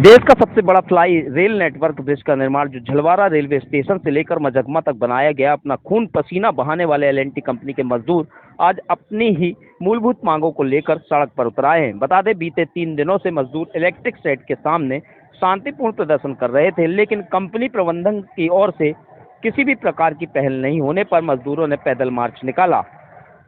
देश का सबसे बड़ा फ्लाई रेल नेटवर्क ब्रिज का निर्माण जो झलवारा रेलवे स्टेशन से लेकर मझगमा तक बनाया गया, अपना खून पसीना बहाने वाले एल&टी कंपनी के मजदूर आज अपनी ही मूलभूत मांगों को लेकर सड़क पर उतर आए हैं। बता दें, बीते 3 दिनों से मजदूर इलेक्ट्रिक शेड के सामने शांतिपूर्ण प्रदर्शन कर रहे थे, लेकिन कंपनी प्रबंधन की ओर से किसी भी प्रकार की पहल नहीं होने पर मजदूरों ने पैदल मार्च निकाला,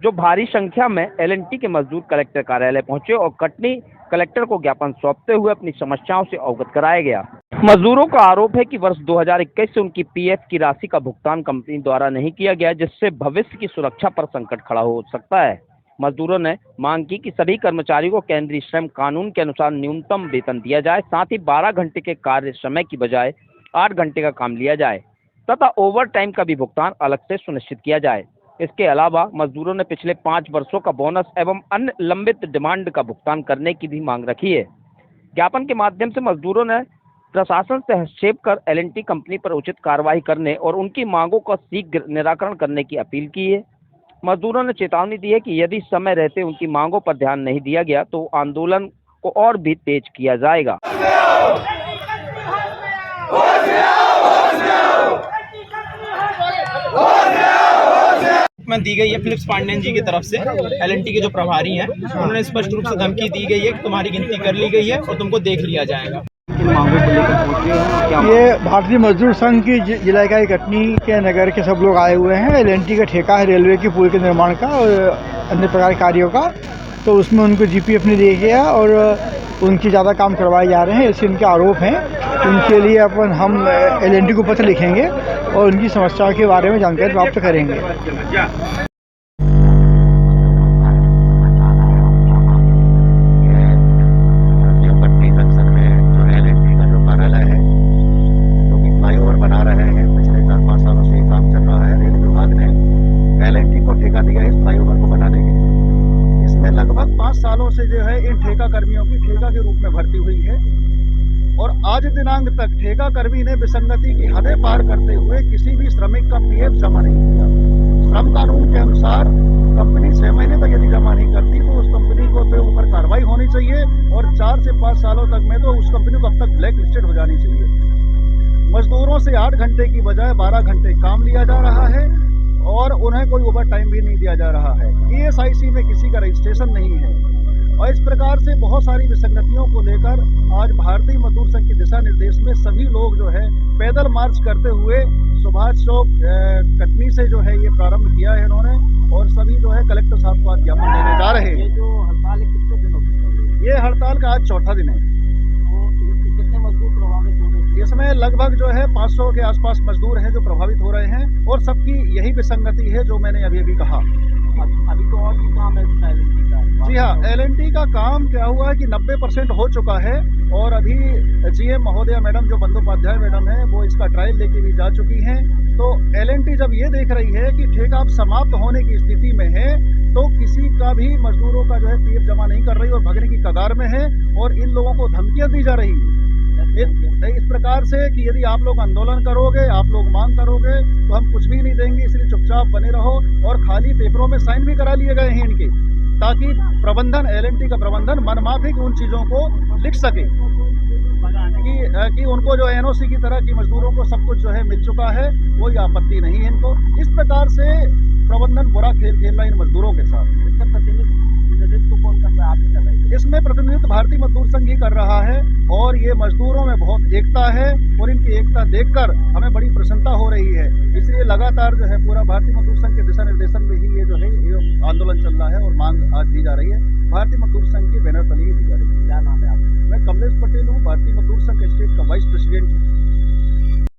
जो भारी संख्या में एल&टी के मजदूर कलेक्टर कार्यालय पहुंचे और कटनी कलेक्टर को ज्ञापन सौंपते हुए अपनी समस्याओं से अवगत कराया गया। मजदूरों का आरोप है कि वर्ष 2021 से उनकी पीएफ की राशि का भुगतान कंपनी द्वारा नहीं किया गया, जिससे भविष्य की सुरक्षा पर संकट खड़ा हो सकता है। मजदूरों ने मांग की कि सभी कर्मचारियों को केंद्रीय श्रम कानून के अनुसार न्यूनतम वेतन दिया जाए, साथ ही 12 घंटे के कार्य समय की बजाय 8 घंटे का काम लिया जाए तथा ओवर टाइम का भी भुगतान अलग से सुनिश्चित किया जाए। इसके अलावा मजदूरों ने पिछले 5 वर्षों का बोनस एवं अन्य लंबित डिमांड का भुगतान करने की भी मांग रखी है। ज्ञापन के माध्यम से मजदूरों ने प्रशासन से हस्तक्षेप कर एल&टी कंपनी पर उचित कार्रवाई करने और उनकी मांगों का शीघ्र निराकरण करने की अपील की है। मजदूरों ने चेतावनी दी है कि यदि समय रहते उनकी मांगों पर ध्यान नहीं दिया गया तो आंदोलन को और भी तेज किया जाएगा। में दी गई है फिलिप्स पांडेन जी की तरफ से, एल&टी के जो प्रभारी हैं, उन्होंने स्पष्ट रूप से धमकी दी गई है कि तुम्हारी गिनती कर ली गई है और तुमको देख लिया जाएगा। ये भारतीय मजदूर संघ की जिला इकाई कटनी के नगर के सब लोग आए हुए हैं। एल&टी का ठेका है रेलवे की पुल के निर्माण का और अन्य प्रकार के कार्यों का, तो उसमें उनको जीपीएफ नहीं दिया गया और उनकी ज़्यादा काम करवाए जा रहे हैं, ऐसे उनके आरोप हैं। उनके लिए हम एल&टी को पत्र लिखेंगे और उनकी समस्याओं के बारे में जानकारी प्राप्त करेंगे। लगभग 5 सालों से जो है इन ठेका कर्मियों की ठेका के रूप में भर्ती हुई है और आज दिनांक तक ठेका कर्मी ने विसंगति की हदें पार करते हुए किसी भी श्रमिक का पीएफ जमा नहीं किया। श्रम कानून के अनुसार कंपनी 6 महीने तक यदि जमा नहीं करती तो उस कंपनी को पे ऊपर कार्रवाई होनी चाहिए और 4 से 5 सालों तक में तो उस कंपनी को अब तक ब्लैक लिस्टेड हो जानी चाहिए। मजदूरों से 8 घंटे की बजाय 12 घंटे काम लिया जा रहा है और उन्हें कोई ओवर टाइम भी नहीं दिया जा रहा है। ESIC में किसी का रजिस्ट्रेशन नहीं है और इस प्रकार से बहुत सारी विसंगतियों को लेकर आज भारतीय मजदूर संघ के दिशा निर्देश में सभी लोग जो है पैदल मार्च करते हुए सुभाष चौक कटनी से जो है ये प्रारंभ किया है इन्होंने और सभी जो है कलेक्टर साहब को आज ज्ञापन देने जा रहे हैं। ये जो हड़ताल है कितने दिनों की चल रही है? ये हड़ताल का आज 4था दिन है। तो कितने मजदूर प्रभावित हो रहे हैं? इसमें लगभग जो है 500 के आसपास मजदूर हैं जो प्रभावित हो रहे हैं और सबकी यही विसंगति है जो मैंने अभी कहा। अभी तो और भी काम है एल&टी का। जी हाँ, एल&टी का काम क्या हुआ है कि 90% हो चुका है और अभी GM महोदया मैडम जो बंदोपाध्याय मैडम है वो इसका ट्रायल लेके भी जा चुकी हैं। तो एल&टी जब ये देख रही है कि ठेका अब समाप्त होने की स्थिति में है तो किसी का भी मजदूरों का जो है पीएफ जमा नहीं कर रही और भगने की कगार में है और इन लोगों को धमकियां दी जा रही है इस प्रकार से कि यदि आप लोग आंदोलन करोगे, आप लोग मांग करोगे तो हम कुछ भी नहीं देंगे, इसलिए चुपचाप बने रहो। और खाली पेपरों में साइन भी करा लिए गए हैं इनके, ताकि प्रबंधन एल&टी का प्रबंधन मनमाफिक उन चीज़ों को लिख सके कि उनको जो NOC की तरह की मजदूरों को सब कुछ जो है मिल चुका है, कोई आपत्ति नहीं है इनको। इस प्रकार से प्रबंधन बुरा खेल खेल रहा है इन मजदूरों के साथ। इसका प्रतिनिधित्व कौन कर रहा है? आप ही कर रहे हैं? इसमें प्रतिनिधित्व भारतीय मजदूर संघ ही कर रहा है और ये मजदूरों में बहुत एकता है और इनकी एकता देखकर हमें बड़ी प्रसन्नता हो रही है। इसलिए लगातार जो है पूरा भारतीय मजदूर संघ के दिशा निर्देशन में ही ये जो है ये आंदोलन चल रहा है और मांग आज दी जा रही है। भारतीय मजदूर संघ की बैनर तले ही दी जा रही है। क्या नाम है?